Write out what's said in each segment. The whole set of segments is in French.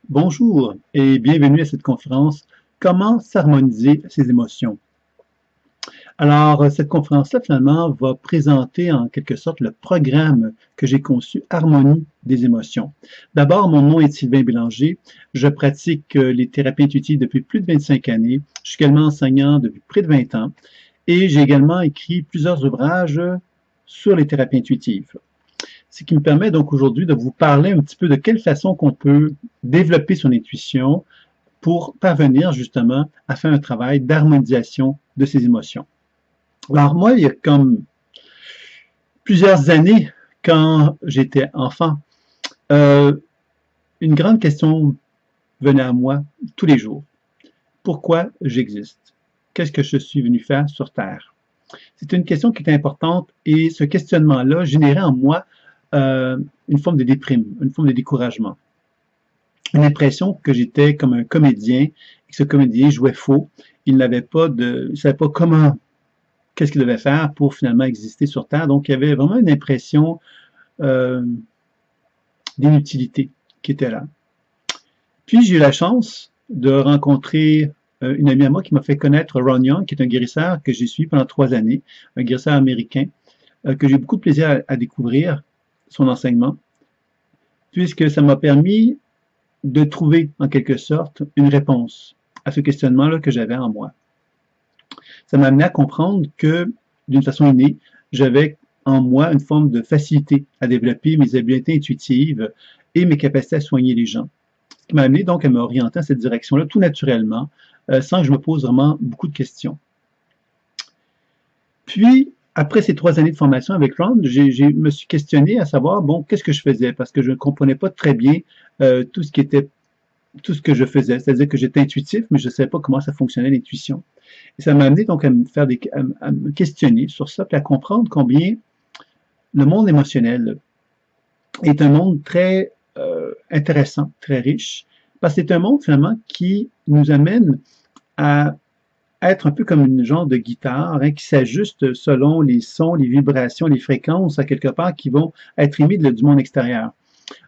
Bonjour et bienvenue à cette conférence Comment s'harmoniser ses émotions. Alors, cette conférence-là, finalement, va présenter en quelque sorte le programme que j'ai conçu, Harmonie des émotions. D'abord, mon nom est Sylvain Bélanger. Je pratique les thérapies intuitives depuis plus de 25 années. Je suis également enseignant depuis près de 20 ans et j'ai également écrit plusieurs ouvrages sur les thérapies intuitives. Ce qui me permet donc aujourd'hui de vous parler un petit peu de quelle façon qu'on peut développer son intuition pour parvenir justement à faire un travail d'harmonisation de ses émotions. Alors moi, il y a comme plusieurs années, quand j'étais enfant, euh, une grande question venait à moi tous les jours. Pourquoi j'existe? Qu'est-ce que je suis venu faire sur Terre? C'est une question qui est importante et ce questionnement-là générait en moi une forme de déprime, une forme de découragement. Une impression que j'étais comme un comédien et que ce comédien jouait faux. Il savait pas qu'est-ce qu'il devait faire pour finalement exister sur Terre. Donc, il y avait vraiment une impression euh, d'inutilité qui était là. Puis, j'ai eu la chance de rencontrer une amie à moi qui m'a fait connaître Ron Young, qui est un guérisseur que j'ai suivi pendant 3 années, un guérisseur américain, que j'ai beaucoup de plaisir à découvrir son enseignement, puisque ça m'a permis de trouver, en quelque sorte, une réponse à ce questionnement-là que j'avais en moi. Ça m'a amené à comprendre que, d'une façon innée, j'avais en moi une forme de facilité à développer mes habiletés intuitives et mes capacités à soigner les gens. Ce qui m'a amené donc à m'orienter dans cette direction-là tout naturellement, sans que je me pose vraiment beaucoup de questions. Puis, après ces 3 années de formation avec Ron, je me suis questionné à savoir, bon, qu'est-ce que je faisais? Parce que je ne comprenais pas très bien tout ce que je faisais. C'est-à-dire que j'étais intuitif, mais je ne savais pas comment ça fonctionnait l'intuition. Et ça m'a amené donc à me questionner sur ça, puis à comprendre combien le monde émotionnel est un monde très intéressant, très riche, parce que c'est un monde finalement qui nous amène à être un peu comme une genre de guitare qui s'ajuste selon les sons, les vibrations, les fréquences, à quelque part, qui vont être émis du monde extérieur.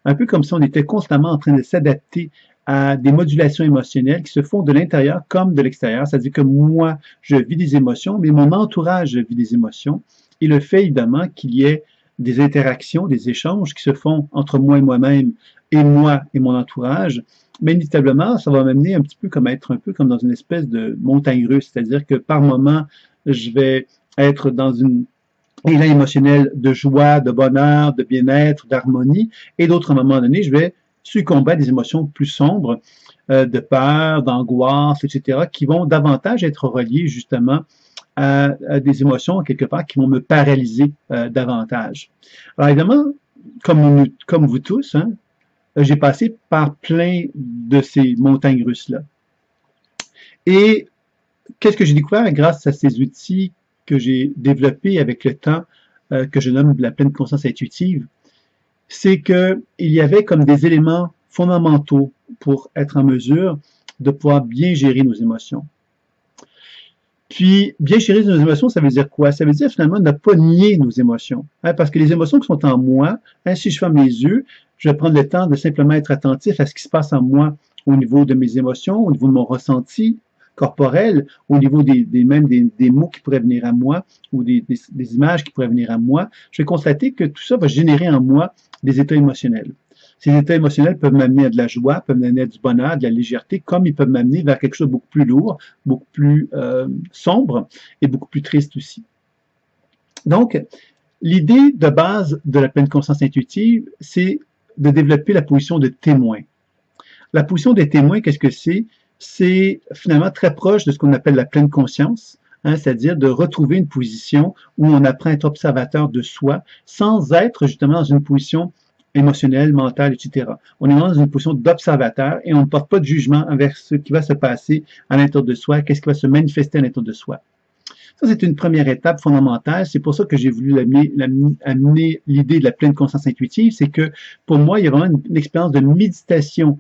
Un peu comme si on était constamment en train de s'adapter à des modulations émotionnelles qui se font de l'intérieur comme de l'extérieur. C'est-à-dire que moi, je vis des émotions, mais mon entourage vit des émotions. Et le fait, évidemment, qu'il y ait des interactions, des échanges qui se font entre moi et moi-même et moi et mon entourage, mais inévitablement, ça va m'amener un petit peu comme être un peu comme dans une espèce de montagne russe. C'est-à-dire que par moment, je vais être dans une élan émotionnel de joie, de bonheur, de bien-être, d'harmonie, et d'autres moments donnés, je vais succomber à des émotions plus sombres, de peur, d'angoisse, etc., qui vont davantage être reliées justement à des émotions, quelque part, qui vont me paralyser davantage. Alors évidemment, comme vous tous, hein, j'ai passé par plein de ces montagnes russes-là. Et qu'est-ce que j'ai découvert grâce à ces outils que j'ai développés avec le temps, que je nomme la pleine conscience intuitive, c'est qu'il y avait comme des éléments fondamentaux pour être en mesure de pouvoir bien gérer nos émotions. Puis, bien gérer nos émotions, ça veut dire quoi? Ça veut dire finalement ne pas nier nos émotions. Parce que les émotions qui sont en moi, si je ferme les yeux, je vais prendre le temps de simplement être attentif à ce qui se passe en moi au niveau de mes émotions, au niveau de mon ressenti corporel, au niveau des mots qui pourraient venir à moi ou des images qui pourraient venir à moi. Je vais constater que tout ça va générer en moi des états émotionnels. Ces états émotionnels peuvent m'amener à de la joie, peuvent m'amener à du bonheur, de la légèreté, comme ils peuvent m'amener vers quelque chose de beaucoup plus lourd, beaucoup plus sombre et beaucoup plus triste aussi. Donc, l'idée de base de la pleine conscience intuitive, c'est de développer la position de témoin. La position des témoins, qu'est-ce que c'est? C'est finalement très proche de ce qu'on appelle la pleine conscience, c'est-à-dire de retrouver une position où on apprend à être observateur de soi sans être justement dans une position émotionnelle, mentale, etc. On est dans une position d'observateur et on ne porte pas de jugement envers ce qui va se passer à l'intérieur de soi, qu'est-ce qui va se manifester à l'intérieur de soi. Ça, c'est une première étape fondamentale. C'est pour ça que j'ai voulu amener l'idée de la pleine conscience intuitive. C'est que pour moi, il y a vraiment une expérience de méditation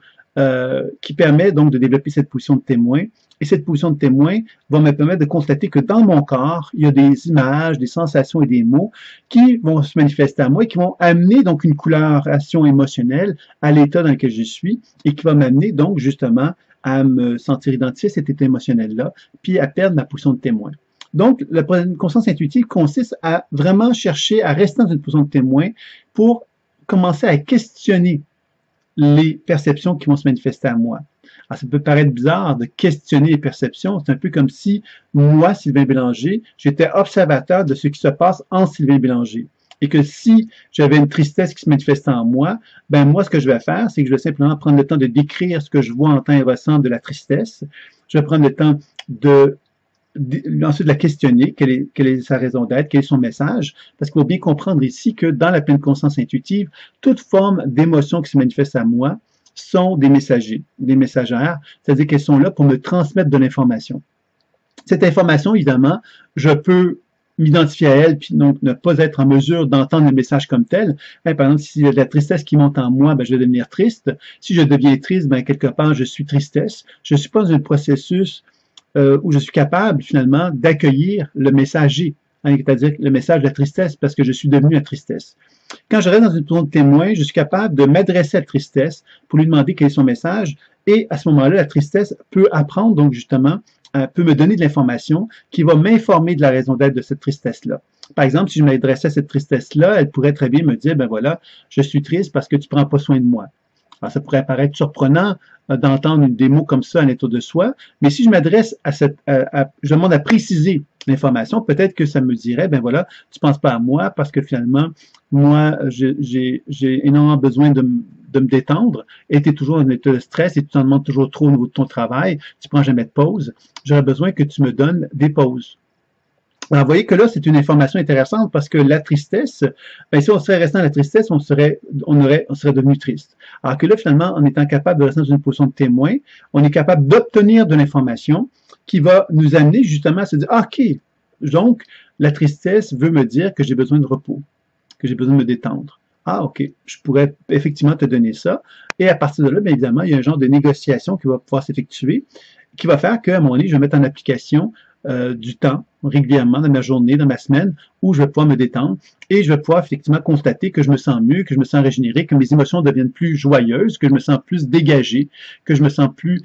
qui permet donc de développer cette position de témoin Et cette position de témoin va me permettre de constater que dans mon corps, il y a des images, des sensations et des mots qui vont se manifester à moi et qui vont amener donc une coloration émotionnelle à l'état dans lequel je suis et qui va m'amener donc justement à me sentir identifié à cet état émotionnel-là, puis à perdre ma position de témoin. Donc, la conscience intuitive consiste à vraiment chercher à rester dans une position de témoin pour commencer à questionner les perceptions qui vont se manifester à moi. Alors, ça peut paraître bizarre de questionner les perceptions. C'est un peu comme si moi, Sylvain Bélanger, j'étais observateur de ce qui se passe en Sylvain Bélanger. Et que si j'avais une tristesse qui se manifestait en moi, ben moi, ce que je vais faire, c'est que je vais simplement prendre le temps de décrire ce que je vois, entends et ressens de la tristesse. Je vais prendre le temps ensuite de la questionner, quelle est sa raison d'être, quel est son message, parce qu'il faut bien comprendre ici que dans la pleine conscience intuitive, toute forme d'émotion qui se manifeste à moi sont des messagers, des messagères, c'est-à-dire qu'elles sont là pour me transmettre de l'information. Cette information, évidemment, je peux m'identifier à elle, puis donc ne pas être en mesure d'entendre le message comme tel. Par exemple, s'il y a de la tristesse qui monte en moi, ben, je vais devenir triste. Si je deviens triste, ben, quelque part, je suis tristesse. Je ne suis pas dans un processus où je suis capable, finalement, d'accueillir le messager, hein, c'est-à-dire le message de la tristesse, parce que je suis devenu la tristesse. Quand je reste dans une position de témoin, je suis capable de m'adresser à la tristesse pour lui demander quel est son message, et à ce moment-là, la tristesse peut apprendre, donc justement, peut me donner de l'information qui va m'informer de la raison d'être de cette tristesse-là. Par exemple, si je m'adressais à cette tristesse-là, elle pourrait très bien me dire, ben voilà, je suis triste parce que tu prends pas soin de moi. Alors, ça pourrait paraître surprenant d'entendre des mots comme ça à l'intérieur de soi, mais si je m'adresse je demande à préciser l'information, peut-être que ça me dirait, ben voilà, tu penses pas à moi parce que finalement, moi, j'ai énormément besoin de me détendre, et tu es toujours en état de stress et tu t'en demandes toujours trop au niveau de ton travail, tu prends jamais de pause, j'aurais besoin que tu me donnes des pauses. Alors, vous voyez que là, c'est une information intéressante parce que la tristesse, ben, si on serait resté dans la tristesse, on serait devenu triste. Alors que là, finalement, en étant capable de rester dans une position de témoin, on est capable d'obtenir de l'information qui va nous amener justement à se dire, ah, OK, donc, la tristesse veut me dire que j'ai besoin de repos, que j'ai besoin de me détendre. Ah, OK, je pourrais effectivement te donner ça. Et à partir de là, bien évidemment, il y a un genre de négociation qui va pouvoir s'effectuer, qui va faire qu'à un moment donné, je vais mettre en application du temps régulièrement dans ma journée, dans ma semaine, où je vais pouvoir me détendre et je vais pouvoir effectivement constater que je me sens mieux, que je me sens régénéré, que mes émotions deviennent plus joyeuses, que je me sens plus dégagé, que je me sens plus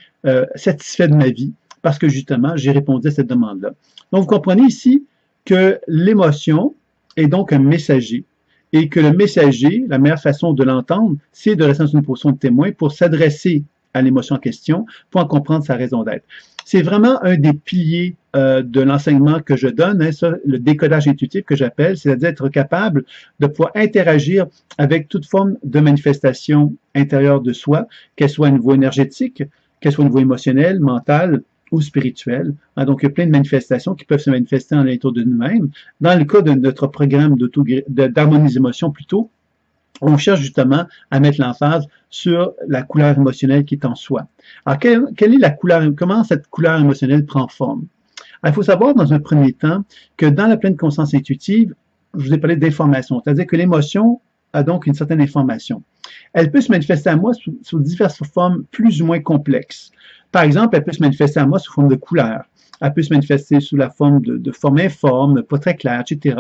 satisfait de ma vie parce que justement, j'ai répondu à cette demande-là. Donc, vous comprenez ici que l'émotion est donc un messager et que le messager, la meilleure façon de l'entendre, c'est de rester dans une position de témoin pour s'adresser à l'émotion en question, pour en comprendre sa raison d'être. C'est vraiment un des piliers de l'enseignement que je donne, hein, ça, le décodage intuitif que j'appelle, c'est-à-dire être capable de pouvoir interagir avec toute forme de manifestation intérieure de soi, qu'elle soit à niveau énergétique, qu'elle soit au niveau émotionnel, mental ou spirituel. Hein, donc, il y a plein de manifestations qui peuvent se manifester en l'intérieur de nous-mêmes. Dans le cas de notre programme d'harmonie des émotions, plutôt, on cherche justement à mettre l'emphase sur la couleur émotionnelle qui est en soi. Alors, quelle est la couleur, comment cette couleur émotionnelle prend forme? Alors, il faut savoir dans un premier temps que dans la pleine conscience intuitive, je vous ai parlé d'information, c'est-à-dire que l'émotion a donc une certaine information. Elle peut se manifester à moi sous diverses formes plus ou moins complexes. Par exemple, elle peut se manifester à moi sous forme de couleur. Elle peut se manifester sous la forme de forme informe, pas très claire, etc.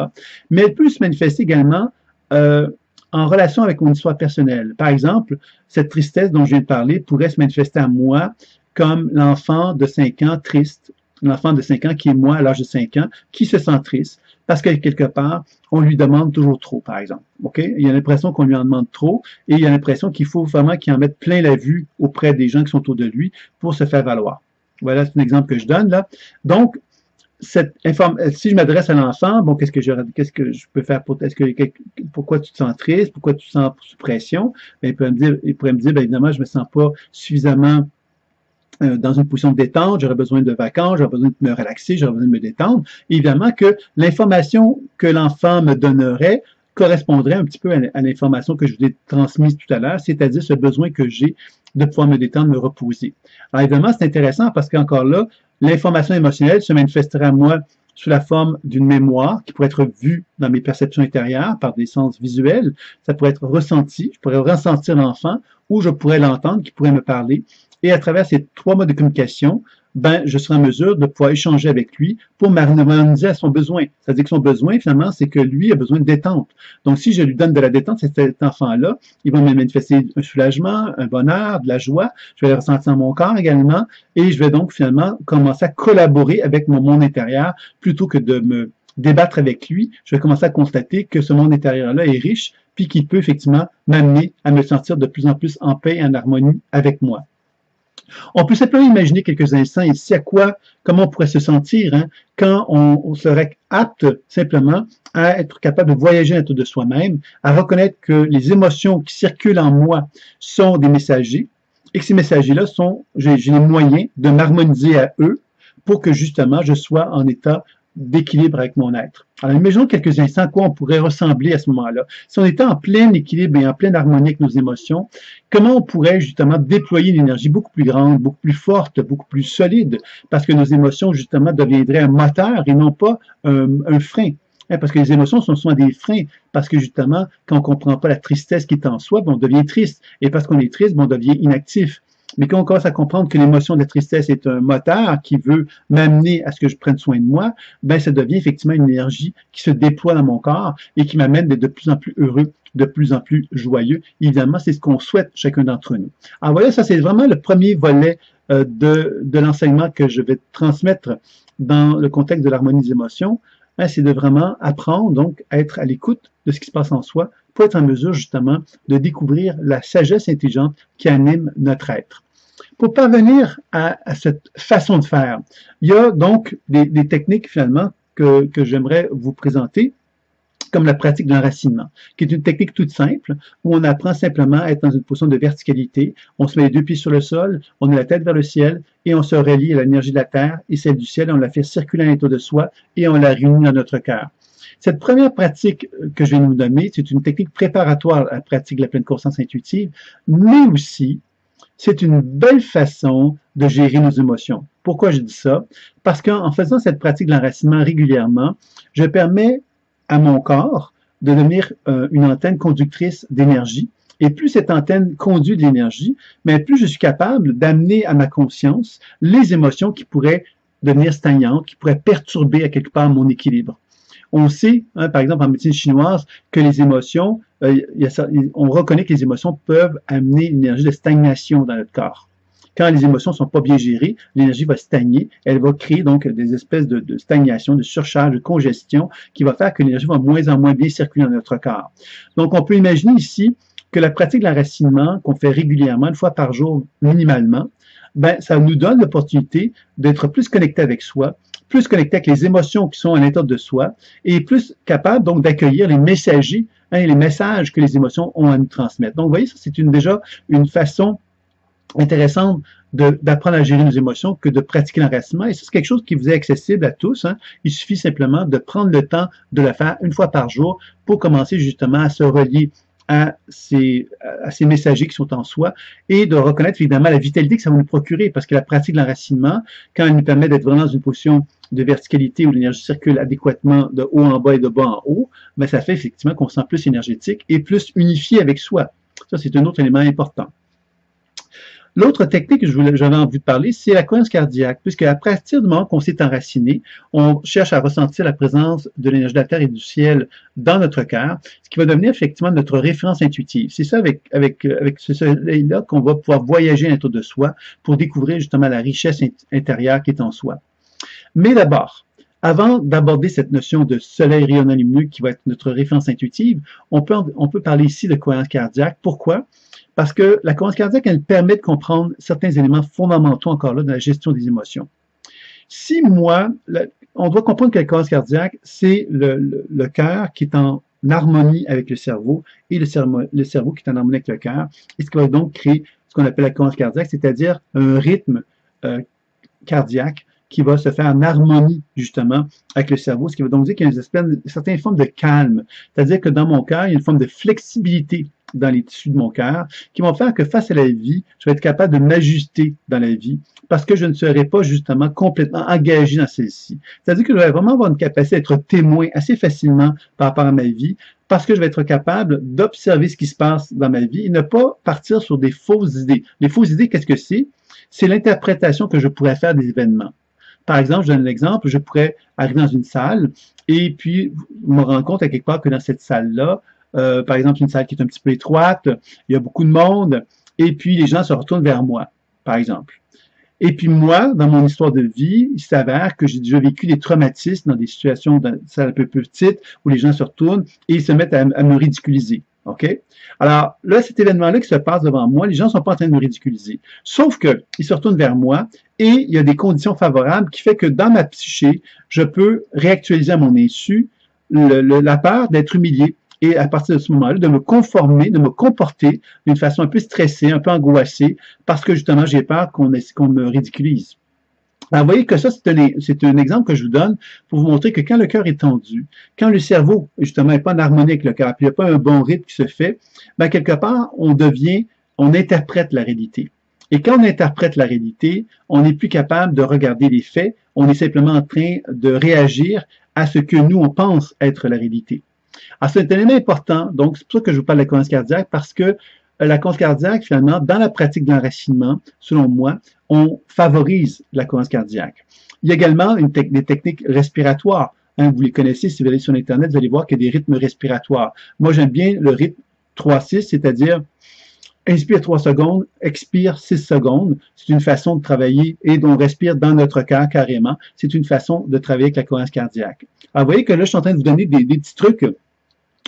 Mais elle peut se manifester également en relation avec mon histoire personnelle. Par exemple, cette tristesse dont je viens de parler pourrait se manifester à moi comme l'enfant de 5 ans triste, l'enfant de 5 ans qui est moi à l'âge de 5 ans, qui se sent triste parce que quelque part, on lui demande toujours trop, par exemple. Okay? Il y a l'impression qu'on lui en demande trop et il y a l'impression qu'il faut vraiment qu'il en mette plein la vue auprès des gens qui sont autour de lui pour se faire valoir. Voilà, c'est un exemple que je donne là. Donc, si je m'adresse à l'enfant, bon, qu'est-ce que je peux faire pourquoi tu te sens triste, pourquoi tu te sens sous pression? Ben, il pourrait me dire, ben, évidemment, je me sens pas suffisamment dans une position de détente, j'aurais besoin de vacances, j'aurais besoin de me relaxer, j'aurais besoin de me détendre. Évidemment que l'information que l'enfant me donnerait correspondrait un petit peu à l'information que je vous ai transmise tout à l'heure, c'est-à-dire ce besoin que j'ai de pouvoir me détendre, me reposer. Alors évidemment, c'est intéressant parce qu'encore là, l'information émotionnelle se manifestera à moi sous la forme d'une mémoire qui pourrait être vue dans mes perceptions intérieures par des sens visuels. Ça pourrait être ressenti, je pourrais ressentir l'enfant ou je pourrais l'entendre, qui pourrait me parler. Et à travers ces 3 modes de communication, ben, je serai en mesure de pouvoir échanger avec lui pour m'harmoniser à son besoin. C'est-à-dire que son besoin, finalement, c'est que lui a besoin de détente. Donc, si je lui donne de la détente, cet enfant-là, il va me manifester un soulagement, un bonheur, de la joie. Je vais le ressentir dans mon corps également. Et je vais donc, finalement, commencer à collaborer avec mon monde intérieur plutôt que de me débattre avec lui. Je vais commencer à constater que ce monde intérieur-là est riche puis qu'il peut effectivement m'amener à me sentir de plus en plus en paix et en harmonie avec moi. On peut simplement imaginer quelques instants ici comment on pourrait se sentir quand on serait apte simplement à être capable de voyager autour de soi-même, à reconnaître que les émotions qui circulent en moi sont des messagers et que ces messagers-là j'ai les moyens de m'harmoniser à eux pour que justement je sois en état d'équilibre avec mon être. Alors, imaginons quelques instants à quoi on pourrait ressembler à ce moment-là. Si on était en plein équilibre et en pleine harmonie avec nos émotions, comment on pourrait justement déployer une énergie beaucoup plus grande, beaucoup plus forte, beaucoup plus solide, parce que nos émotions, justement, deviendraient un moteur et non pas un frein. Parce que les émotions sont souvent des freins, parce que justement, quand on ne comprend pas la tristesse qui est en soi, on devient triste. Et parce qu'on est triste, on devient inactif. Mais quand on commence à comprendre que l'émotion de la tristesse est un moteur qui veut m'amener à ce que je prenne soin de moi, ben ça devient effectivement une énergie qui se déploie dans mon corps et qui m'amène d'être de plus en plus heureux, de plus en plus joyeux. Évidemment, c'est ce qu'on souhaite chacun d'entre nous. Alors voilà, ça c'est vraiment le premier volet de l'enseignement que je vais transmettre dans le contexte de l'harmonie des émotions. C'est de vraiment apprendre donc à être à l'écoute de ce qui se passe en soi pour être en mesure justement de découvrir la sagesse intelligente qui anime notre être. Pour parvenir à cette façon de faire, il y a donc des techniques finalement que j'aimerais vous présenter, comme la pratique de l'enracinement, qui est une technique toute simple, où on apprend simplement à être dans une position de verticalité. On se met les deux pieds sur le sol, on a la tête vers le ciel, et on se relie à l'énergie de la terre et celle du ciel, on la fait circuler à l'intérieur de soi, et on la réunit dans notre cœur. Cette première pratique que je viens de vous donner, c'est une technique préparatoire à la pratique de la pleine conscience intuitive, mais aussi, c'est une belle façon de gérer nos émotions. Pourquoi je dis ça? Parce qu'en faisant cette pratique de l'enracinement régulièrement, je permets à mon corps de devenir une antenne conductrice d'énergie. Et plus cette antenne conduit de l'énergie, mais plus je suis capable d'amener à ma conscience les émotions qui pourraient devenir stagnantes, qui pourraient perturber à quelque part mon équilibre. On sait, par exemple en médecine chinoise, que les émotions, on reconnaît que les émotions peuvent amener une énergie de stagnation dans notre corps. Quand les émotions ne sont pas bien gérées, l'énergie va stagner, elle va créer donc des espèces de stagnation, de surcharge, de congestion, qui va faire que l'énergie va moins en moins bien circuler dans notre corps. Donc on peut imaginer ici que la pratique de l'enracinement qu'on fait régulièrement, une fois par jour minimalement, ben, ça nous donne l'opportunité d'être plus connecté avec soi, plus connecté avec les émotions qui sont à l'intérieur de soi et plus capable donc d'accueillir les messagers, les messages que les émotions ont à nous transmettre. Donc, vous voyez, ça c'est déjà une façon intéressante d'apprendre à gérer nos émotions que de pratiquer l'enracinement. Et c'est quelque chose qui vous est accessible à tous. Il suffit simplement de prendre le temps de le faire une fois par jour pour commencer justement à se relier à ces messagers qui sont en soi et de reconnaître évidemment la vitalité que ça va nous procurer parce que la pratique de l'enracinement, quand elle nous permet d'être vraiment dans une position de verticalité où l'énergie circule adéquatement de haut en bas et de bas en haut, ben ça fait effectivement qu'on se sent plus énergétique et plus unifié avec soi. Ça, c'est un autre élément important. L'autre technique que j'avais envie de parler, c'est la cohérence cardiaque, puisque à partir du moment qu'on s'est enraciné, on cherche à ressentir la présence de l'énergie de la Terre et du ciel dans notre cœur, ce qui va devenir effectivement notre référence intuitive. C'est ça avec ce soleil-là qu'on va pouvoir voyager autour de soi pour découvrir justement la richesse intérieure qui est en soi. Mais d'abord, avant d'aborder cette notion de soleil rayonnant lumineux qui va être notre référence intuitive, on peut parler ici de cohérence cardiaque. Pourquoi? Parce que la cohérence cardiaque, elle permet de comprendre certains éléments fondamentaux encore là dans la gestion des émotions. Si on doit comprendre que la cohérence cardiaque, c'est le cœur qui est en harmonie avec le cerveau et le cerveau qui est en harmonie avec le cœur, et ce qui va donc créer ce qu'on appelle la cohérence cardiaque, c'est-à-dire un rythme cardiaque qui va se faire en harmonie, justement, avec le cerveau, ce qui va donc dire qu'il y a une certaine forme de calme. C'est-à-dire que dans mon cœur, il y a une forme de flexibilité dans les tissus de mon cœur qui vont faire que face à la vie, je vais être capable de m'ajuster dans la vie parce que je ne serai pas, justement, complètement engagé dans celle-ci. C'est-à-dire que je vais vraiment avoir une capacité d'être témoin assez facilement par rapport à ma vie parce que je vais être capable d'observer ce qui se passe dans ma vie et ne pas partir sur des fausses idées. Les fausses idées, qu'est-ce que c'est? c'est l'interprétation que je pourrais faire des événements. Par exemple, je donne l'exemple, je pourrais arriver dans une salle et puis me rendre compte à quelque part que dans cette salle-là, par exemple, une salle qui est un petit peu étroite, il y a beaucoup de monde, et puis les gens se retournent vers moi, par exemple. Et puis moi, dans mon histoire de vie, il s'avère que j'ai déjà vécu des traumatismes dans des situations de salles un peu plus petites où les gens se retournent et ils se mettent à me ridiculiser. OK? Alors là, cet événement-là qui se passe devant moi, les gens ne sont pas en train de me ridiculiser. Sauf qu'ils se retournent vers moi et il y a des conditions favorables qui fait que dans ma psyché, je peux réactualiser à mon insu la peur d'être humilié. Et à partir de ce moment-là, de me conformer, de me comporter d'une façon un peu stressée, un peu angoissée, parce que justement, j'ai peur qu'on me ridiculise. Alors, vous voyez que ça, c'est un exemple que je vous donne pour vous montrer que quand le cœur est tendu, quand le cerveau, justement, n'est pas en harmonie avec le cœur, puis il n'y a pas un bon rythme qui se fait, ben, quelque part, on interprète la réalité. Et quand on interprète la réalité, on n'est plus capable de regarder les faits, on est simplement en train de réagir à ce que nous, on pense être la réalité. Alors, c'est un élément important, donc c'est pour ça que je vous parle de la cohérence cardiaque, parce que la cohérence cardiaque, finalement, dans la pratique de l'enracinement, selon moi, on favorise la cohérence cardiaque. Il y a également des techniques respiratoires. Hein, vous les connaissez, si vous allez sur Internet, vous allez voir qu'il y a des rythmes respiratoires. Moi, j'aime bien le rythme 3-6, c'est-à-dire inspire 3 secondes, expire 6 secondes. C'est une façon de travailler et on respire dans notre cœur carrément. C'est une façon de travailler avec la cohérence cardiaque. Alors, vous voyez que là, je suis en train de vous donner des petits trucs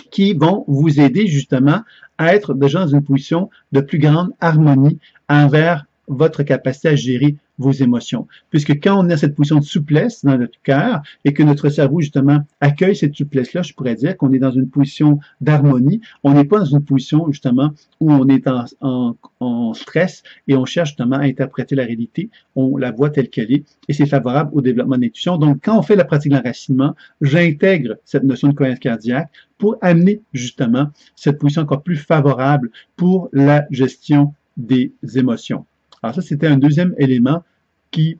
qui vont vous aider justement à être déjà dans une position de plus grande harmonie envers votre capacité à gérer vos émotions. Puisque quand on est dans cette position de souplesse dans notre cœur et que notre cerveau, justement, accueille cette souplesse-là, je pourrais dire qu'on est dans une position d'harmonie. On n'est pas dans une position, justement, où on est en stress et on cherche, justement, à interpréter la réalité. On la voit telle qu'elle est et c'est favorable au développement de l'intuition. Donc, quand on fait la pratique de l'enracinement, j'intègre cette notion de cohérence cardiaque pour amener, justement, cette position encore plus favorable pour la gestion des émotions. Alors ça, c'était un deuxième élément que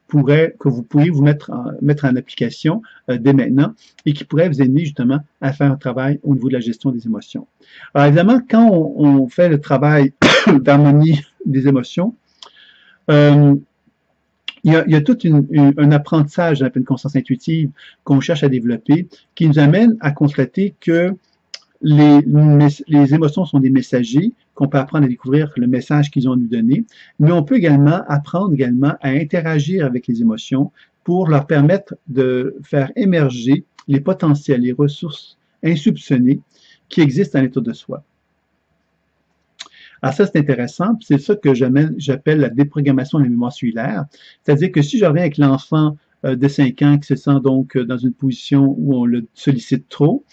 vous pourriez vous mettre en application dès maintenant et qui pourrait vous aider justement à faire un travail au niveau de la gestion des émotions. Alors évidemment, quand on fait le travail d'harmonie des émotions, il y a tout un apprentissage, une conscience intuitive qu'on cherche à développer qui nous amène à constater que les émotions sont des messagers, qu'on peut apprendre à découvrir le message qu'ils ont à nous donner, mais on peut également apprendre à interagir avec les émotions pour leur permettre de faire émerger les potentiels, les ressources insoupçonnées qui existent à l'intérieur de soi. Alors ça, c'est intéressant, c'est ça que j'appelle la déprogrammation de la mémoire cellulaire, c'est-à-dire que si je reviens avec l'enfant de 5 ans qui se sent donc dans une position où on le sollicite trop,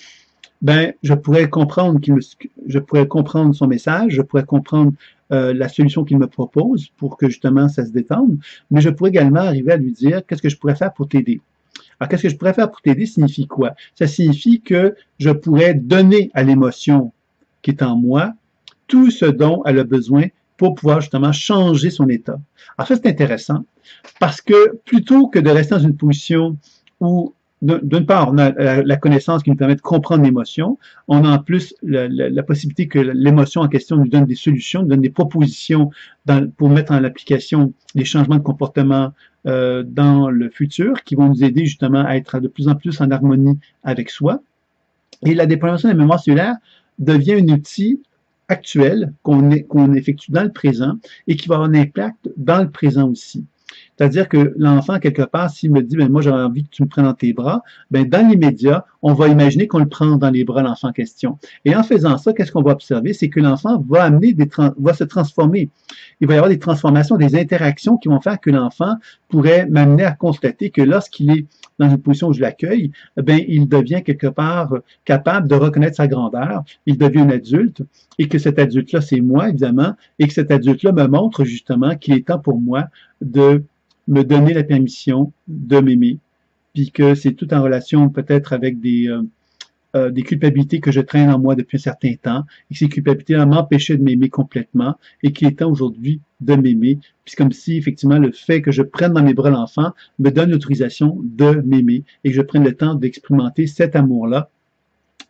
ben, je pourrais comprendre son message, je pourrais comprendre la solution qu'il me propose pour que justement ça se détende, mais je pourrais également arriver à lui dire qu'est-ce que je pourrais faire pour t'aider. Alors, qu'est-ce que je pourrais faire pour t'aider signifie quoi? Ça signifie que je pourrais donner à l'émotion qui est en moi tout ce dont elle a besoin pour pouvoir justement changer son état. Alors ça, c'est intéressant parce que plutôt que de rester dans une position où d'une part, on a la connaissance qui nous permet de comprendre l'émotion. On a en plus la possibilité que l'émotion en question nous donne des solutions, nous donne des propositions pour mettre en application des changements de comportement dans le futur qui vont nous aider justement à être de plus en plus en harmonie avec soi. Et la déprogrammation de la mémoire cellulaire devient un outil actuel qu'on effectue dans le présent et qui va avoir un impact dans le présent aussi. C'est-à-dire que l'enfant, quelque part, s'il me dit, ben, moi, j'aurais envie que tu me prennes dans tes bras, ben, dans l'immédiat, on va imaginer qu'on le prend dans les bras, l'enfant en question. Et en faisant ça, qu'est-ce qu'on va observer? C'est que l'enfant va se transformer. Il va y avoir des transformations, des interactions qui vont faire que l'enfant pourrait m'amener à constater que lorsqu'il est dans une position où je l'accueille, ben, il devient quelque part capable de reconnaître sa grandeur, il devient un adulte, et que cet adulte-là, c'est moi, évidemment, et que cet adulte-là me montre justement qu'il est temps pour moi de me donner la permission de m'aimer, puis que c'est tout en relation peut-être avec des culpabilités que je traîne en moi depuis un certain temps, et que ces culpabilités-là m'empêchaient de m'aimer complètement, et qu'il est temps aujourd'hui de m'aimer, puis c'est comme si effectivement le fait que je prenne dans mes bras l'enfant me donne l'autorisation de m'aimer, et que je prenne le temps d'expérimenter cet amour-là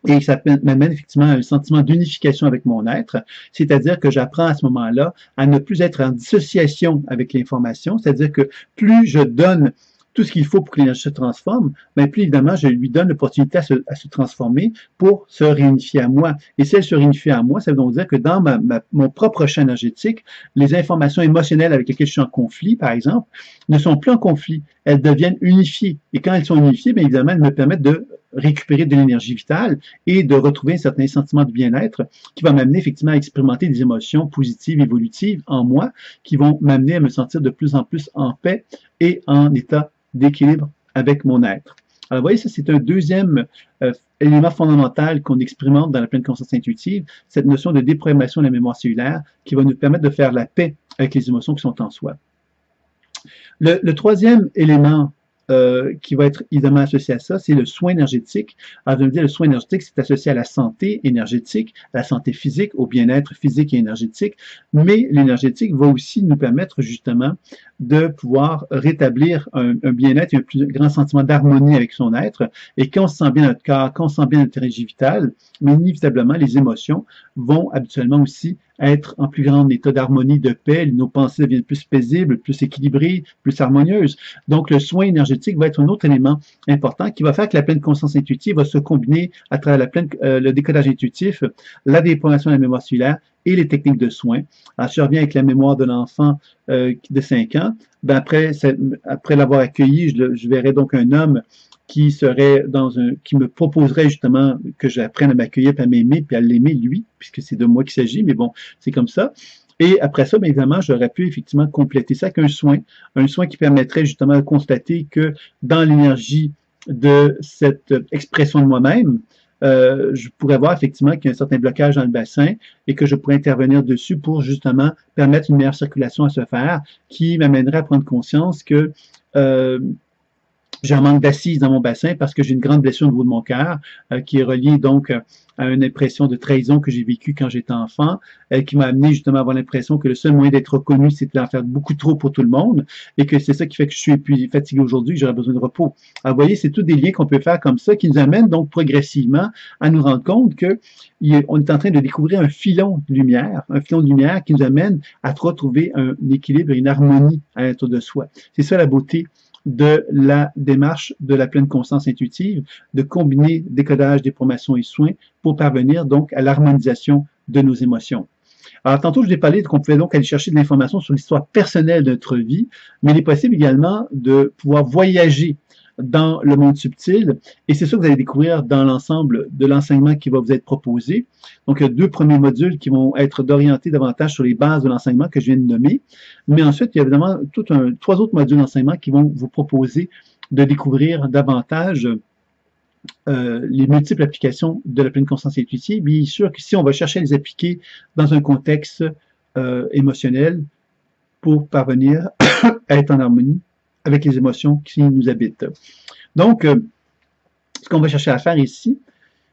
Et ça m'amène effectivement à un sentiment d'unification avec mon être, c'est-à-dire que j'apprends à ce moment-là à ne plus être en dissociation avec l'information, c'est-à-dire que plus je donne tout ce qu'il faut pour que l'énergie se transforme, mais plus évidemment, je lui donne l'opportunité à se transformer pour se réunifier à moi. Et si elle se réunifie à moi, ça veut donc dire que dans mon propre champ énergétique, les informations émotionnelles avec lesquelles je suis en conflit, par exemple, ne sont plus en conflit. Elles deviennent unifiées. Et quand elles sont unifiées, bien évidemment, elles me permettent de récupérer de l'énergie vitale et de retrouver un certain sentiment de bien-être qui va m'amener effectivement à expérimenter des émotions positives, évolutives en moi, qui vont m'amener à me sentir de plus en plus en paix et en état d'équilibre avec mon être. Alors, vous voyez, ça, c'est un deuxième élément fondamental qu'on expérimente dans la pleine conscience intuitive, cette notion de déprogrammation de la mémoire cellulaire qui va nous permettre de faire la paix avec les émotions qui sont en soi. Le troisième élément qui va être évidemment associé à ça, c'est le soin énergétique. Alors, je vais me dire, le soin énergétique, c'est associé à la santé énergétique, à la santé physique, au bien-être physique et énergétique, mais l'énergétique va aussi nous permettre justement de pouvoir rétablir un bien-être et un plus grand sentiment d'harmonie avec son être. Et quand on se sent bien notre corps, quand on se sent bien notre énergie vitale, mais inévitablement, les émotions vont habituellement aussi être en plus grand état d'harmonie, de paix, nos pensées deviennent plus paisibles, plus équilibrées, plus harmonieuses. Donc, le soin énergétique va être un autre élément important qui va faire que la pleine conscience intuitive va se combiner à travers le décodage intuitif, la déprogrammation de la mémoire cellulaire et les techniques de soins. Alors, je reviens avec la mémoire de l'enfant de 5 ans. Ben après l'avoir accueilli, je verrai donc un homme qui me proposerait justement que j'apprenne à m'accueillir, puis à m'aimer, puis à l'aimer lui, puisque c'est de moi qu'il s'agit, mais bon, c'est comme ça. Et après ça, bien évidemment, j'aurais pu effectivement compléter ça avec un soin qui permettrait justement de constater que dans l'énergie de cette expression de moi-même, je pourrais voir effectivement qu'il y a un certain blocage dans le bassin et que je pourrais intervenir dessus pour justement permettre une meilleure circulation à se faire, qui m'amènerait à prendre conscience que j'ai un manque d'assise dans mon bassin parce que j'ai une grande blessure au niveau de mon cœur qui est reliée donc à une impression de trahison que j'ai vécue quand j'étais enfant, qui m'a amené justement à avoir l'impression que le seul moyen d'être reconnu, c'était d'en faire beaucoup trop pour tout le monde et que c'est ça qui fait que je suis plus fatigué aujourd'hui, que j'aurais besoin de repos. Alors, vous voyez, c'est tous des liens qu'on peut faire comme ça qui nous amènent donc progressivement à nous rendre compte que on est en train de découvrir un filon de lumière qui nous amène à retrouver un équilibre et une harmonie à l'intérieur de soi. C'est ça la beauté de la démarche de la pleine conscience intuitive, de combiner décodage, déprogrammation et soins pour parvenir donc à l'harmonisation de nos émotions. Alors, tantôt, je vous ai parlé qu'on pouvait donc aller chercher de l'information sur l'histoire personnelle de notre vie, mais il est possible également de pouvoir voyager dans le monde subtil, et c'est ça que vous allez découvrir dans l'ensemble de l'enseignement qui va vous être proposé. Donc, il y a 2 premiers modules qui vont être d'orienter davantage sur les bases de l'enseignement que je viens de nommer, mais ensuite, il y a évidemment 3 autres modules d'enseignement qui vont vous proposer de découvrir davantage les multiples applications de la pleine conscience intuitive. Bien sûr que si on va chercher à les appliquer dans un contexte émotionnel pour parvenir à être en harmonie avec les émotions qui nous habitent. Donc, ce qu'on va chercher à faire ici,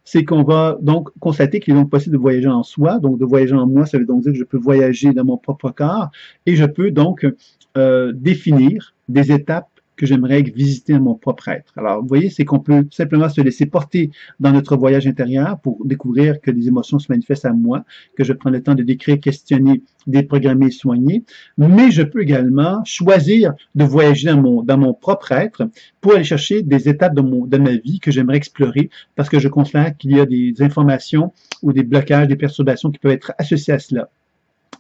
c'est qu'on va donc constater qu'il est donc possible de voyager en soi. Donc, de voyager en moi, ça veut donc dire que je peux voyager dans mon propre corps et je peux donc définir des étapes que j'aimerais visiter à mon propre être. Alors, vous voyez, c'est qu'on peut simplement se laisser porter dans notre voyage intérieur pour découvrir que les émotions se manifestent à moi, que je prends le temps de décrire, questionner, déprogrammer, soigner, mais je peux également choisir de voyager dans mon propre être pour aller chercher des étapes de ma vie que j'aimerais explorer parce que je considère qu'il y a des informations ou des blocages, des perturbations qui peuvent être associées à cela.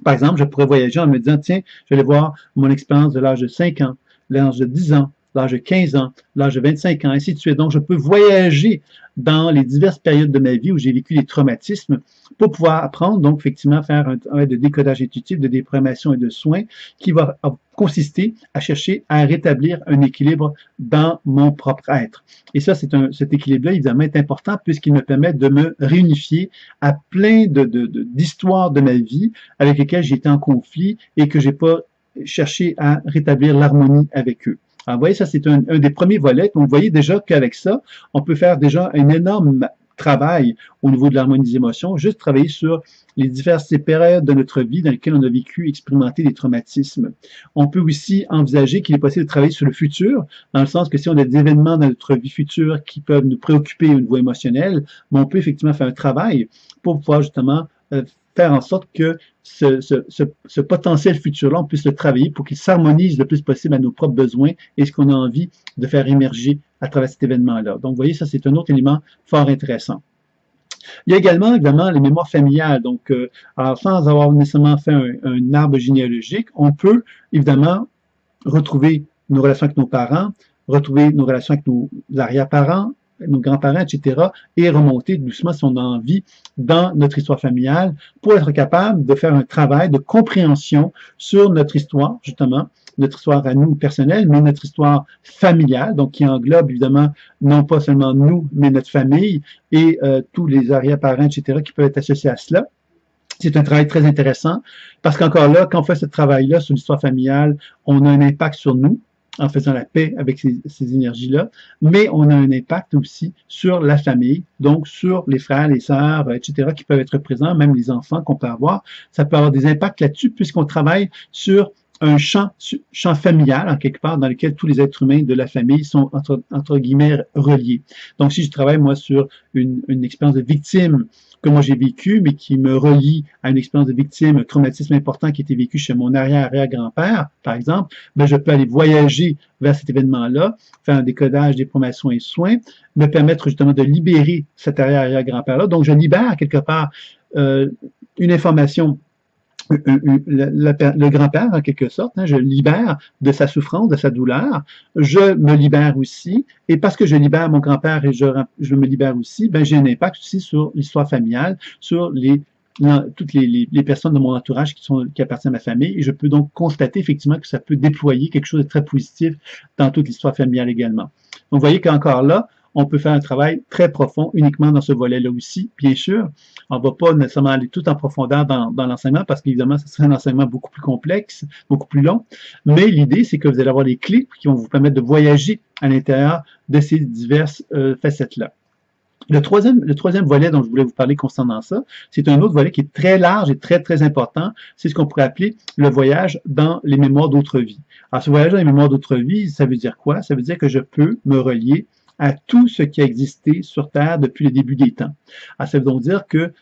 Par exemple, je pourrais voyager en me disant, tiens, je vais aller voir mon expérience de l'âge de 5 ans, l'âge de 10 ans, l'âge de 15 ans, l'âge de 25 ans, ainsi de suite. Donc, je peux voyager dans les diverses périodes de ma vie où j'ai vécu des traumatismes pour pouvoir apprendre, donc, effectivement, faire un travail de décodage intuitif, de déprogrammation et de soins qui va consister à chercher à rétablir un équilibre dans mon propre être. Et ça, cet équilibre-là, évidemment, est important puisqu'il me permet de me réunifier à plein d'histoires de ma vie avec lesquelles j'ai été en conflit et que j'ai pas cherché à rétablir l'harmonie avec eux. Alors, vous voyez, ça, c'est un des premiers volets. Donc, vous voyez déjà qu'avec ça, on peut faire déjà un énorme travail au niveau de l'harmonie des émotions, juste travailler sur les diverses périodes de notre vie dans lesquelles on a vécu, expérimenté des traumatismes. On peut aussi envisager qu'il est possible de travailler sur le futur, dans le sens que si on a des événements dans notre vie future qui peuvent nous préoccuper au niveau émotionnel, mais on peut effectivement faire un travail pour pouvoir justement faire en sorte que ce potentiel futur-là, on puisse le travailler pour qu'il s'harmonise le plus possible à nos propres besoins et ce qu'on a envie de faire émerger à travers cet événement-là. Donc, vous voyez, ça, c'est un autre élément fort intéressant. Il y a également, évidemment, les mémoires familiales. Donc, alors, sans avoir nécessairement fait un arbre généalogique, on peut, évidemment, retrouver nos relations avec nos parents, retrouver nos relations avec nos arrière-parents, nos grands-parents, etc., et remonter doucement, si on a envie, dans notre histoire familiale pour être capable de faire un travail de compréhension sur notre histoire, justement, notre histoire à nous personnelle, mais notre histoire familiale, donc qui englobe évidemment non pas seulement nous, mais notre famille et tous les arrière-parents, etc., qui peuvent être associés à cela. C'est un travail très intéressant parce qu'encore là, quand on fait ce travail-là sur l'histoire familiale, on a un impact sur nous, en faisant la paix avec ces énergies-là, mais on a un impact aussi sur la famille, donc sur les frères, les sœurs, etc., qui peuvent être présents, même les enfants qu'on peut avoir. Ça peut avoir des impacts là-dessus puisqu'on travaille sur un champ familial, en quelque part, dans lequel tous les êtres humains de la famille sont, entre guillemets, reliés. Donc, si je travaille, moi, sur une expérience de victime que moi j'ai vécue, mais qui me relie à une expérience de victime, un traumatisme important qui a été vécu chez mon arrière-arrière-grand-père, par exemple, ben, je peux aller voyager vers cet événement-là, faire un décodage des premiers soins et soins, me permettre justement de libérer cet arrière-arrière-grand-père-là. Donc, je libère quelque part une information, le grand-père, en quelque sorte, hein, je le libère de sa souffrance, de sa douleur, je me libère aussi, et parce que je libère mon grand-père et je me libère aussi, ben, j'ai un impact aussi sur l'histoire familiale, sur toutes les personnes de mon entourage qui appartiennent à ma famille, et je peux donc constater effectivement que ça peut déployer quelque chose de très positif dans toute l'histoire familiale également. Donc, vous voyez qu'encore là, on peut faire un travail très profond uniquement dans ce volet-là aussi, bien sûr. On ne va pas nécessairement aller tout en profondeur dans l'enseignement parce qu'évidemment, ce serait un enseignement beaucoup plus complexe, beaucoup plus long. Mais l'idée, c'est que vous allez avoir des clés qui vont vous permettre de voyager à l'intérieur de ces diverses facettes-là. Le troisième volet dont je voulais vous parler concernant ça, c'est un autre volet qui est très large et très, très important. C'est ce qu'on pourrait appeler le voyage dans les mémoires d'autres vies. Alors, ce voyage dans les mémoires d'autres vies, ça veut dire quoi? Ça veut dire que je peux me relier à tout ce qui a existé sur Terre depuis le début des temps. Alors, ça veut donc dire que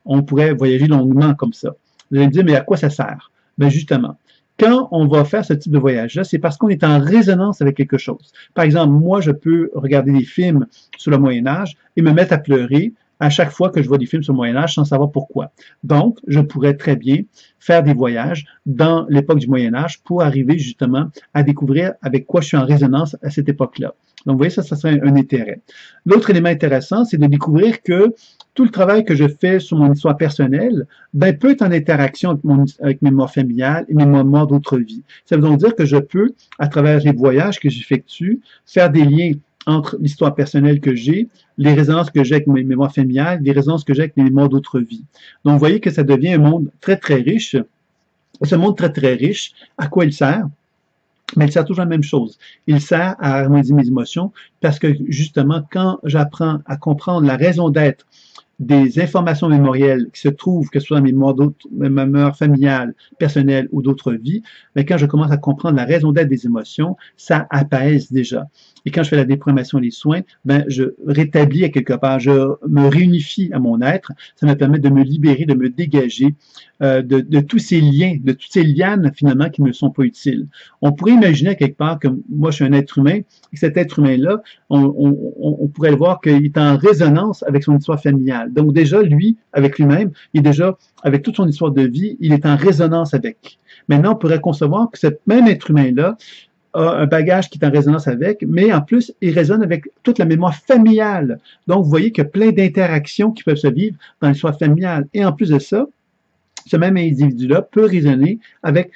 on pourrait voyager longuement comme ça. Vous allez me dire, mais à quoi ça sert? Ben justement, quand on va faire ce type de voyage-là, c'est parce qu'on est en résonance avec quelque chose. Par exemple, moi, je peux regarder des films sur le Moyen-Âge et me mettre à pleurer à chaque fois que je vois des films sur le Moyen-Âge sans savoir pourquoi. Donc, je pourrais très bien faire des voyages dans l'époque du Moyen-Âge pour arriver justement à découvrir avec quoi je suis en résonance à cette époque-là. Donc, vous voyez, ça serait un intérêt. L'autre élément intéressant, c'est de découvrir que tout le travail que je fais sur mon histoire personnelle, ben, peut être en interaction avec mes mémoires familiales et mes mémoires d'autres vies. Ça veut donc dire que je peux, à travers les voyages que j'effectue, faire des liens entre l'histoire personnelle que j'ai, les résonances que j'ai avec mes mémoires familiales, les résonances que j'ai avec mes mémoires d'autres vies. Donc, vous voyez que ça devient un monde très, très riche. Et ce monde très, très riche, à quoi il sert? Mais il sert toujours la même chose. Il sert à harmoniser mes émotions parce que, justement, quand j'apprends à comprendre la raison d'être des informations mémorielles qui se trouvent, que ce soit dans mes mémoires familiales, personnelles ou d'autres vies, mais quand je commence à comprendre la raison d'être des émotions, ça apaise déjà. Et quand je fais la déprogrammation et les soins, ben, je rétablis à quelque part, je me réunifie à mon être, ça me permet de me libérer, de me dégager de tous ces liens, de toutes ces lianes finalement qui ne me sont pas utiles. On pourrait imaginer à quelque part que moi je suis un être humain, et cet être humain-là, on pourrait le voir qu'il est en résonance avec son histoire familiale. Donc déjà, lui, avec lui-même, il est déjà, avec toute son histoire de vie, il est en résonance avec. Maintenant, on pourrait concevoir que ce même être humain-là a un bagage qui est en résonance avec, mais en plus, il résonne avec toute la mémoire familiale. Donc, vous voyez qu'il y a plein d'interactions qui peuvent se vivre dans l'histoire familiale. Et en plus de ça, ce même individu-là peut résonner avec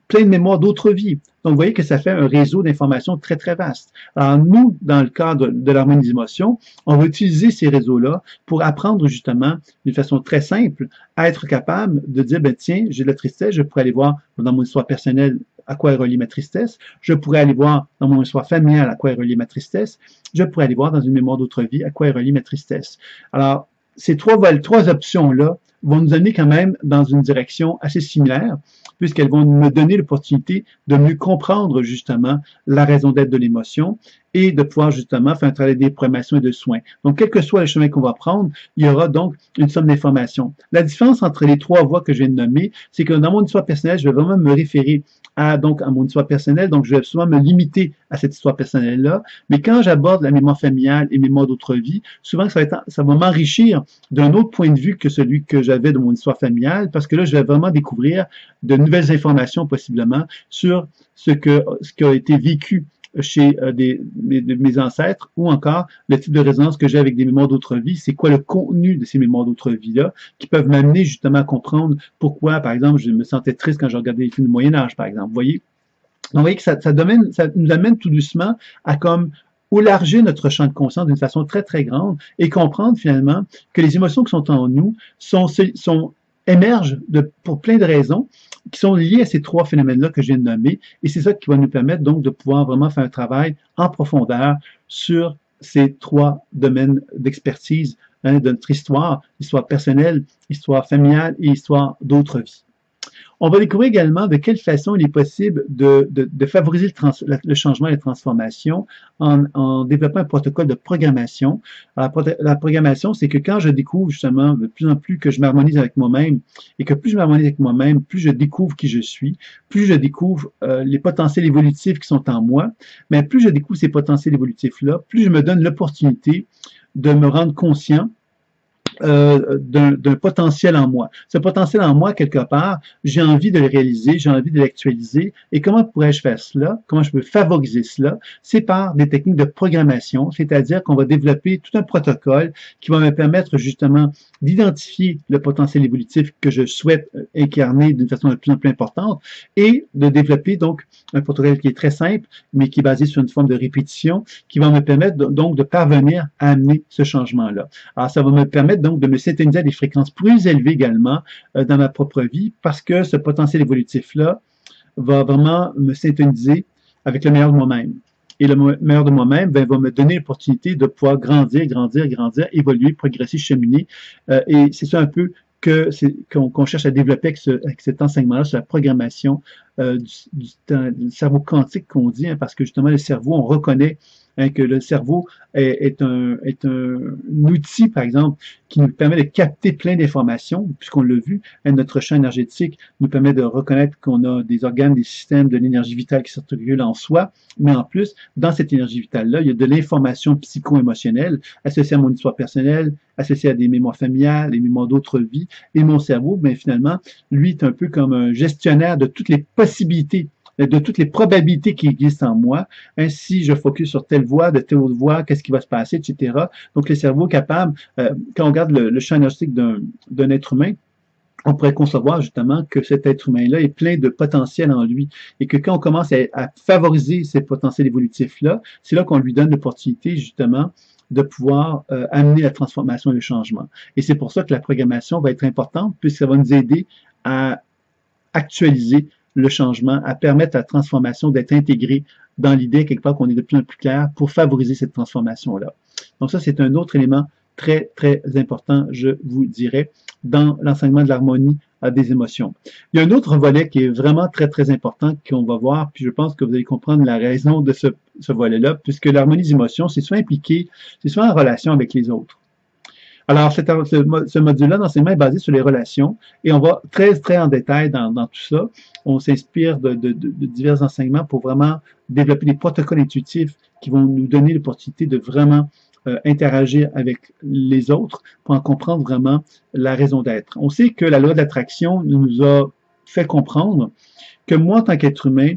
plein de mémoires d'autres vies. Donc, vous voyez que ça fait un réseau d'informations très, très vaste. Alors, nous, dans le cadre de l'harmonie des émotions, on va utiliser ces réseaux-là pour apprendre justement, d'une façon très simple, à être capable de dire, ben tiens, j'ai de la tristesse, je pourrais aller voir dans mon histoire personnelle à quoi est reliée ma tristesse. Je pourrais aller voir dans mon histoire familiale à quoi est reliée ma tristesse. Je pourrais aller voir dans une mémoire d'autre vie à quoi est reliée ma tristesse. Alors, ces trois options-là vont nous amener quand même dans une direction assez similaire, puisqu'elles vont me donner l'opportunité de mieux comprendre justement la raison d'être de l'émotion et de pouvoir justement faire un travail de déprogrammation et de soins. Donc, quel que soit le chemin qu'on va prendre, il y aura donc une somme d'informations. La différence entre les trois voies que je viens de nommer, c'est que dans mon histoire personnelle, je vais vraiment me référer à mon histoire personnelle, donc je vais souvent me limiter à cette histoire personnelle-là, mais quand j'aborde la mémoire familiale et mémoire d'autre vie, souvent ça va m'enrichir d'un autre point de vue que celui que j'avais de mon histoire familiale, parce que là, je vais vraiment découvrir de nouvelles informations possiblement sur ce qui a été vécu chez mes ancêtres, ou encore le type de résonance que j'ai avec des mémoires d'autre vie, c'est quoi le contenu de ces mémoires d'autre vie-là, qui peuvent m'amener justement à comprendre pourquoi, par exemple, je me sentais triste quand je regardais les films du Moyen-Âge, par exemple. Vous voyez? Donc, vous voyez que ça nous amène tout doucement à comme élargir notre champ de conscience d'une façon très, très grande et comprendre finalement que les émotions qui sont en nous émergent pour plein de raisons qui sont liées à ces trois phénomènes-là que je viens de nommer. Et c'est ça qui va nous permettre donc de pouvoir vraiment faire un travail en profondeur sur ces trois domaines d'expertise de notre histoire personnelle, histoire familiale et histoire d'autres vies. On va découvrir également de quelle façon il est possible de favoriser le changement et la transformation en développant un protocole de programmation. Alors, la programmation, c'est que quand je découvre justement de plus en plus que je m'harmonise avec moi-même et que plus je m'harmonise avec moi-même, plus je découvre qui je suis, plus je découvre les potentiels évolutifs qui sont en moi, mais plus je découvre ces potentiels évolutifs-là, plus je me donne l'opportunité de me rendre conscient d'un potentiel en moi. Ce potentiel en moi, quelque part, j'ai envie de le réaliser, j'ai envie de l'actualiser. Et comment pourrais-je faire cela? Comment je peux favoriser cela? C'est par des techniques de programmation, c'est-à-dire qu'on va développer tout un protocole qui va me permettre justement d'identifier le potentiel évolutif que je souhaite incarner d'une façon de plus en plus importante et de développer donc un protocole qui est très simple, mais qui est basé sur une forme de répétition, qui va me permettre donc de parvenir à amener ce changement-là. Alors, ça va me permettre donc de me synthétiser à des fréquences plus élevées également dans ma propre vie, parce que ce potentiel évolutif-là va vraiment me synthétiser avec le meilleur de moi-même. Et le meilleur de moi-même va me donner l'opportunité de pouvoir grandir, évoluer, progresser, cheminer. Et c'est ça un peu qu'on cherche à développer avec cet enseignement-là sur la programmation du cerveau quantique qu'on dit, hein, parce que justement le cerveau, on reconnaît que le cerveau est un outil, par exemple, qui nous permet de capter plein d'informations, puisqu'on l'a vu, notre champ énergétique nous permet de reconnaître qu'on a des organes, des systèmes, de l'énergie vitale qui circulent en soi, mais en plus, dans cette énergie vitale-là, il y a de l'information psycho-émotionnelle associée à mon histoire personnelle, associée à des mémoires familiales, des mémoires d'autres vies, et mon cerveau, ben, finalement, lui, est un peu comme un gestionnaire de toutes les possibilités, de toutes les probabilités qui existent en moi. Ainsi, je focus sur telle voie, de telle autre voie, qu'est-ce qui va se passer, etc. Donc, le cerveau est capable, quand on regarde le champ énergétique d'un être humain, on pourrait concevoir justement que cet être humain-là est plein de potentiel en lui et que quand on commence à favoriser ces potentiels évolutifs-là, c'est là qu'on lui donne l'opportunité justement de pouvoir amener la transformation et le changement. Et c'est pour ça que la programmation va être importante puisque ça va nous aider à actualiser le changement, à permettre à la transformation d'être intégrée dans l'idée quelque part qu'on est de plus en plus clair pour favoriser cette transformation-là. Donc ça, c'est un autre élément très, très important, je vous dirais, dans l'enseignement de l'harmonie des émotions. Il y a un autre volet qui est vraiment très, très important qu'on va voir, puis je pense que vous allez comprendre la raison de ce volet-là, puisque l'harmonie des émotions, c'est souvent impliqué, c'est souvent en relation avec les autres. Alors, ce module-là d'enseignement est basé sur les relations et on va très, très en détail dans tout ça. On s'inspire de divers enseignements pour vraiment développer des protocoles intuitifs qui vont nous donner l'opportunité de vraiment interagir avec les autres pour en comprendre vraiment la raison d'être. On sait que la loi de l'attraction nous a fait comprendre que moi, en tant qu'être humain,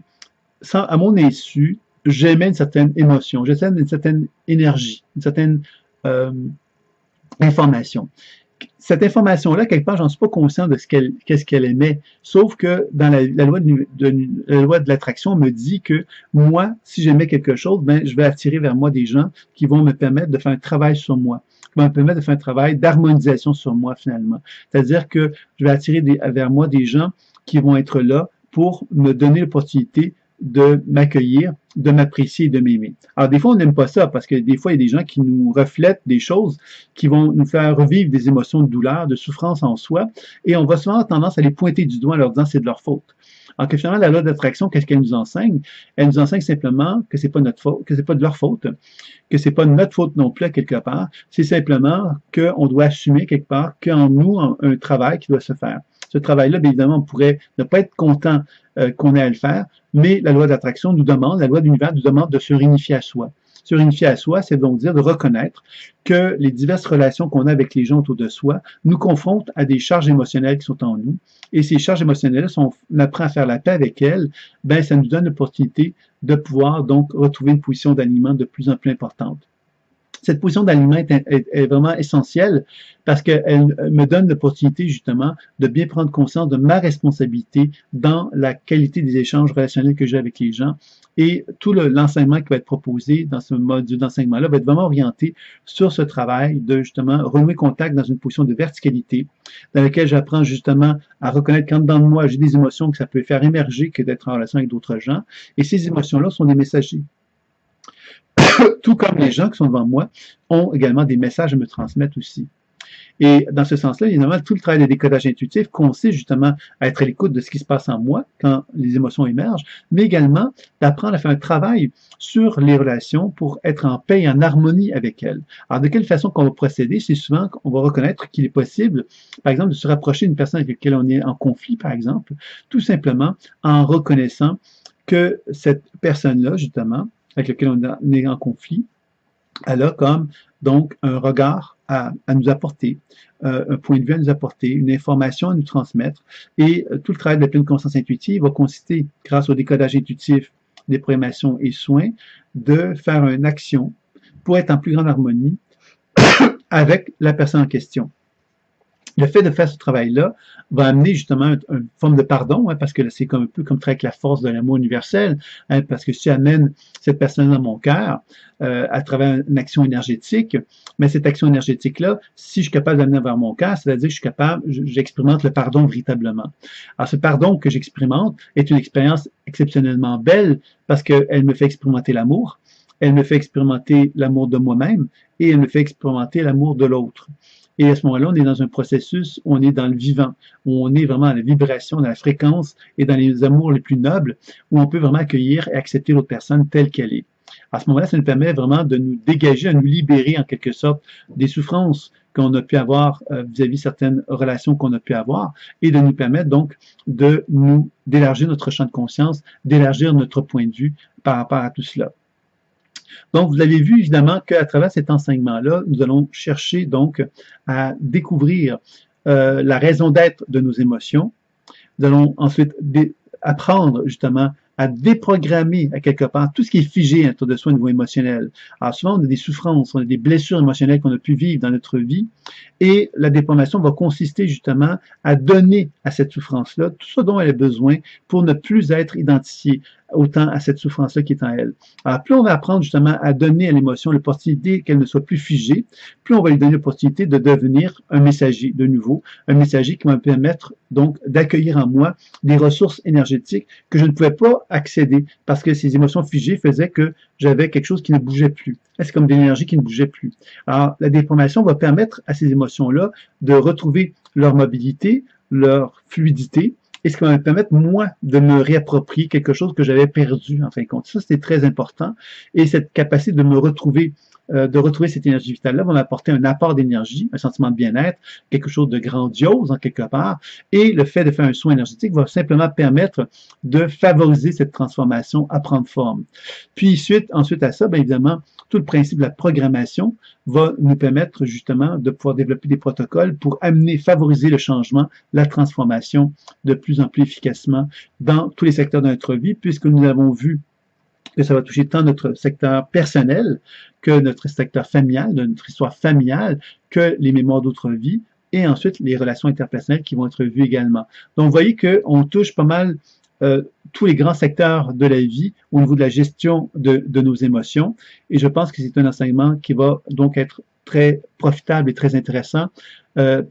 à mon insu, j'aimais une certaine émotion, j'aimais une certaine énergie, une certaine information. Cette information-là, quelque part, j'en suis pas conscient de qu'est-ce qu'elle aimait, sauf que dans la loi de l'attraction me dit que moi, si j'aimais quelque chose, ben, je vais attirer vers moi des gens qui vont me permettre de faire un travail sur moi, qui vont me permettre de faire un travail d'harmonisation sur moi, finalement. C'est-à-dire que je vais attirer vers moi des gens qui vont être là pour me donner l'opportunité de m'accueillir, de m'apprécier et de m'aimer. Alors, des fois, on n'aime pas ça parce que des fois, il y a des gens qui nous reflètent des choses qui vont nous faire revivre des émotions de douleur, de souffrance en soi, et on va souvent avoir tendance à les pointer du doigt en leur disant c'est de leur faute. Alors que finalement, la loi d'attraction, qu'est-ce qu'elle nous enseigne? Elle nous enseigne simplement que c'est pas notre faute, que c'est pas de leur faute, que c'est pas de notre faute non plus à quelque part. C'est simplement qu'on doit assumer quelque part qu'en nous, un travail qui doit se faire. Ce travail-là, bien évidemment, on pourrait ne pas être content qu'on ait à le faire, mais la loi d'attraction nous demande, la loi de l'univers nous demande de se réunifier à soi. Se réunifier à soi, c'est donc dire de reconnaître que les diverses relations qu'on a avec les gens autour de soi nous confrontent à des charges émotionnelles qui sont en nous. Et ces charges émotionnelles, si on apprend à faire la paix avec elles, ben ça nous donne l'opportunité de pouvoir donc retrouver une position d'alignement de plus en plus importante. Cette position d'alignement est vraiment essentielle parce qu'elle me donne l'opportunité justement de bien prendre conscience de ma responsabilité dans la qualité des échanges relationnels que j'ai avec les gens. Et tout l'enseignement qui va être proposé dans ce module d'enseignement-là va être vraiment orienté sur ce travail de justement renouer contact dans une position de verticalité, dans laquelle j'apprends justement à reconnaître quand dans moi j'ai des émotions que ça peut faire émerger que d'être en relation avec d'autres gens. Et ces émotions-là sont des messagers. Tout comme les gens qui sont devant moi ont également des messages à me transmettre aussi. Et dans ce sens-là, évidemment, tout le travail de décodage intuitif consiste justement à être à l'écoute de ce qui se passe en moi quand les émotions émergent, mais également d'apprendre à faire un travail sur les relations pour être en paix et en harmonie avec elles. Alors, de quelle façon qu'on va procéder? C'est souvent qu'on va reconnaître qu'il est possible, par exemple, de se rapprocher d'une personne avec laquelle on est en conflit, par exemple, tout simplement en reconnaissant que cette personne-là, justement, avec laquelle on est en conflit, elle a comme donc un regard à nous apporter, un point de vue à nous apporter, une information à nous transmettre. Et tout le travail de la pleine conscience intuitive va consister, grâce au décodage intuitif des programmations et soins, de faire une action pour être en plus grande harmonie avec la personne en question. Le fait de faire ce travail-là va amener justement une forme de pardon, hein, parce que c'est un peu comme travailler avec la force de l'amour universel, hein, parce que si j'amène cette personne dans mon cœur à travers une action énergétique, mais cette action énergétique-là, si je suis capable d'amener vers mon cœur, c'est-à-dire que je suis capable, j'expérimente le pardon véritablement. Alors ce pardon que j'expérimente est une expérience exceptionnellement belle parce qu'elle me fait expérimenter l'amour, elle me fait expérimenter l'amour de moi-même et elle me fait expérimenter l'amour de l'autre. Et à ce moment-là, on est dans un processus où on est dans le vivant, où on est vraiment dans la vibration, dans la fréquence et dans les amours les plus nobles, où on peut vraiment accueillir et accepter l'autre personne telle qu'elle est. À ce moment-là, ça nous permet vraiment de nous dégager, de nous libérer en quelque sorte des souffrances qu'on a pu avoir vis-à-vis certaines relations qu'on a pu avoir et de nous permettre donc d'élargir notre champ de conscience, d'élargir notre point de vue par rapport à tout cela. Donc, vous avez vu évidemment qu'à travers cet enseignement-là, nous allons chercher donc à découvrir la raison d'être de nos émotions. Nous allons ensuite apprendre justement à déprogrammer à quelque part tout ce qui est figé autour de soi au niveau émotionnel. Alors souvent, on a des souffrances, on a des blessures émotionnelles qu'on a pu vivre dans notre vie et la déprogrammation va consister justement à donner à cette souffrance-là tout ce dont elle a besoin pour ne plus être identifiée autant à cette souffrance-là qui est en elle. Alors, plus on va apprendre justement à donner à l'émotion l'opportunité qu'elle ne soit plus figée, plus on va lui donner l'opportunité de devenir un messager de nouveau, un messager qui va me permettre donc d'accueillir en moi des ressources énergétiques que je ne pouvais pas accéder parce que ces émotions figées faisaient que j'avais quelque chose qui ne bougeait plus. C'est comme de l'énergie qui ne bougeait plus. Alors, la déprogrammation va permettre à ces émotions-là de retrouver leur mobilité, leur fluidité, et ce qui va me permettre, moi, de me réapproprier quelque chose que j'avais perdu, en fin de compte. Ça, c'était très important. Et cette capacité de me retrouver, de retrouver cette énergie vitale-là va m'apporter un apport d'énergie, un sentiment de bien-être, quelque chose de grandiose, en quelque part. Et le fait de faire un soin énergétique va simplement permettre de favoriser cette transformation à prendre forme. Puis, ensuite à ça, bien évidemment, tout le principe de la programmation va nous permettre justement de pouvoir développer des protocoles pour amener, favoriser le changement, la transformation de plus en plus efficacement dans tous les secteurs de notre vie, puisque nous avons vu que ça va toucher tant notre secteur personnel que notre secteur familial, de notre histoire familiale, que les mémoires d'autres vies, et ensuite les relations interpersonnelles qui vont être vues également. Donc, vous voyez qu'on touche pas mal tous les grands secteurs de la vie au niveau de la gestion de nos émotions. Et je pense que c'est un enseignement qui va donc être très profitable et très intéressant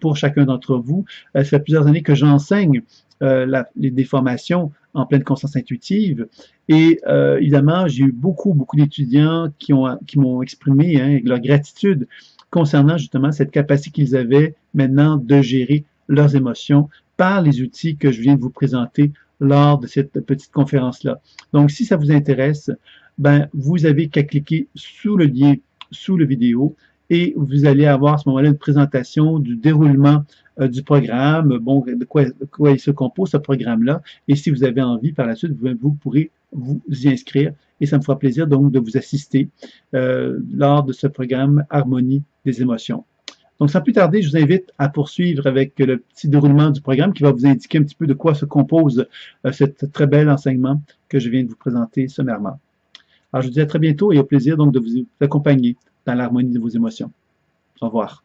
pour chacun d'entre vous. Ça fait plusieurs années que j'enseigne des formations en pleine conscience intuitive. Et évidemment, j'ai eu beaucoup d'étudiants qui m'ont exprimé leur gratitude concernant justement cette capacité qu'ils avaient maintenant de gérer leurs émotions par les outils que je viens de vous présenter lors de cette petite conférence-là. Donc, si ça vous intéresse, ben, vous avez qu'à cliquer sous le lien, sous la vidéo, et vous allez avoir à ce moment-là une présentation du déroulement du programme, bon, de quoi il se compose ce programme-là, et si vous avez envie par la suite, vous pourrez vous y inscrire, et ça me fera plaisir donc de vous assister lors de ce programme Harmonie des émotions. Donc, sans plus tarder, je vous invite à poursuivre avec le petit déroulement du programme qui va vous indiquer un petit peu de quoi se compose ce très bel enseignement que je viens de vous présenter sommairement. Alors, je vous dis à très bientôt et au plaisir donc de vous accompagner dans l'harmonie de vos émotions. Au revoir.